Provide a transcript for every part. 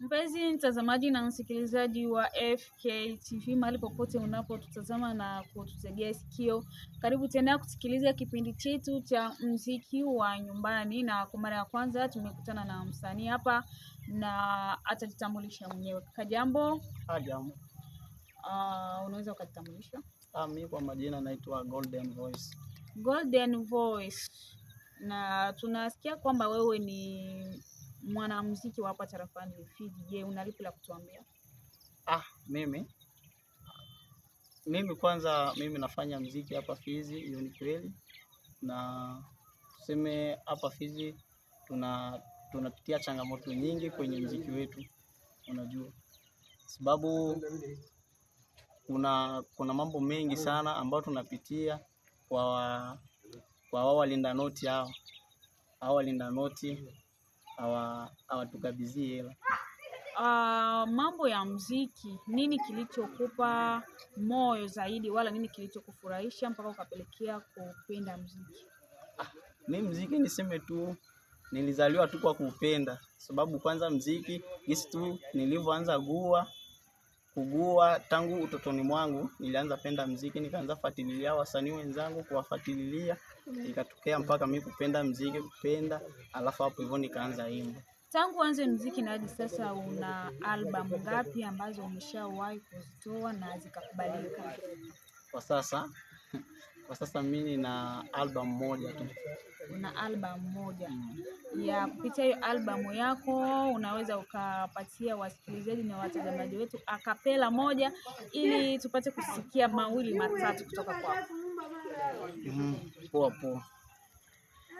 Mpenzi mtazamaji na msikilizaji wa FKTV, mahali popote unapotutazama na kututegea sikio, karibu tena kusikiliza kipindi chetu cha muziki wa nyumbani. Na kwa mara ya kwanza tumekutana na msanii hapa na atajitambulisha mwenyewe. Kajambo? Jambo. Unaweza ukajitambulisha? Mimi kwa majina naitwa Golden Voice. Golden Voice. Na tunasikia kwamba wewe ni mwanamuziki wa hapa tarafani Rufiji. Je, una lipi la kutuambia? Mimi nafanya muziki hapa Fizi, hiyo ni kweli. Na tuseme hapa Fizi tunapitia changamoto nyingi kwenye muziki wetu. Unajua, sababu kuna mambo mengi sana ambayo tunapitia kwa wao walinda noti hao. Hao walinda noti hawatukabidhi hela. Mambo ya muziki, nini kilichokupa moyo zaidi, wala nini kilichokufurahisha mpaka ukapelekea kupenda muziki? Mimi muziki niseme tu nilizaliwa tu kwa kupenda, sababu kwanza muziki jinsi tu nilivyoanza kugua tangu utotoni mwangu, nilianza penda muziki, nikaanza fuatilia wasanii wenzangu, kuwafuatilia, ikatokea mpaka mimi kupenda muziki, alafu hapo hivyo nikaanza imba. Tangu anze muziki na hadi sasa una album ngapi ambazo umeshawahi kuzitoa na zikakubalika? Kwa sasa mimi nina album moja tu. Una album moja. Ya kupitia hiyo albamu yako unaweza ukapatia wasikilizaji na watazamaji wetu akapela moja ili tupate kusikia mawili matatu kutoka kwako. Poa.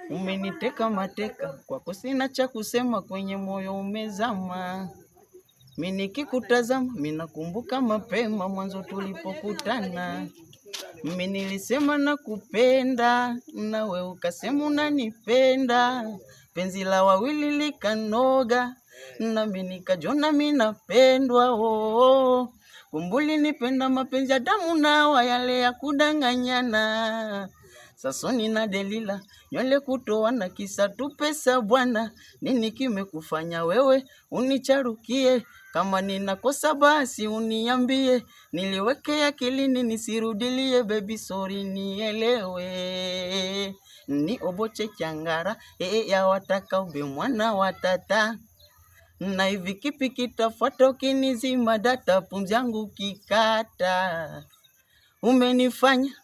Umeniteka mateka, kwako sina cha kusema, kwenye moyo umezama. Mimi nikikutazama, mimi nakumbuka mapema mwanzo tulipokutana. Mimi nilisema nakupenda, na wewe ukasema unanipenda. Penzi la wawili likanoga, na mimi nikajona mimi napendwa. Kumbuli nipenda mapenzi ya damu na yale ya kudanganyana. Sasoni na Delila, nywele kutoa na kisa tu pesa bwana. Nini kimekufanya wewe unicharukie? Kama ninakosa basi uniambie, niliweke akilini nisirudilie. Baby sorry nielewe, ni oboche changara ya wataka ube mwana watata. Na hivi kipi kitafuata ukinizima data, pumzi yangu kikata? Umenifanya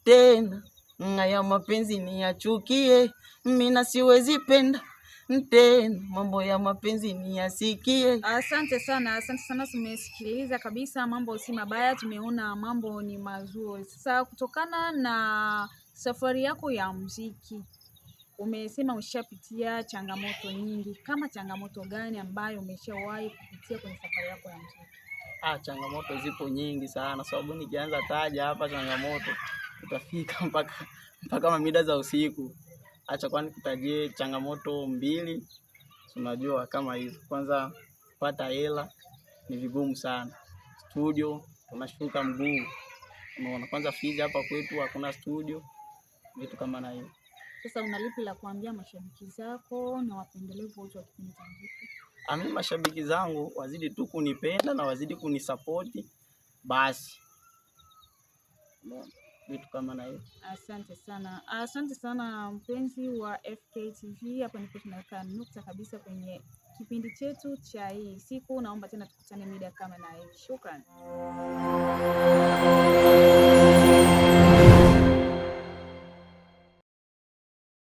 tena ngaya mapenzi niyachukie, mimi na siwezi penda tena mambo ya mapenzi niyasikie. Asante sana. Tumesikiliza kabisa, mambo si mabaya, tumeona mambo ni mazuri. Sasa kutokana na safari yako ya muziki, umesema umeshapitia changamoto nyingi. Kama changamoto gani ambayo umeshawahi kupitia kwenye safari yako ya muziki? Changamoto zipo nyingi sana, sababu nikianza taja hapa changamoto utafika mpaka mamida za usiku. Acha kwani kutajie changamoto mbili. Unajua kama hizo, kwanza kupata hela ni vigumu sana. Studio tunashuka mguu. Unaona, kwanza Fizi hapa kwetu hakuna studio, vitu kama na hiyo. Sasa una lipi la kuambia mashabiki zako na wapendelevu wote wa kipindi cha muziki? Mimi mashabiki zangu wazidi tu kunipenda na wazidi kunisapoti basi. Vitu kama na hiyo. Asante sana mpenzi wa FKTV. Hapa ndipo tunaweka nukta kabisa kwenye kipindi chetu cha hii siku. Naomba tena tukutane mida kama na hii. Shukrani.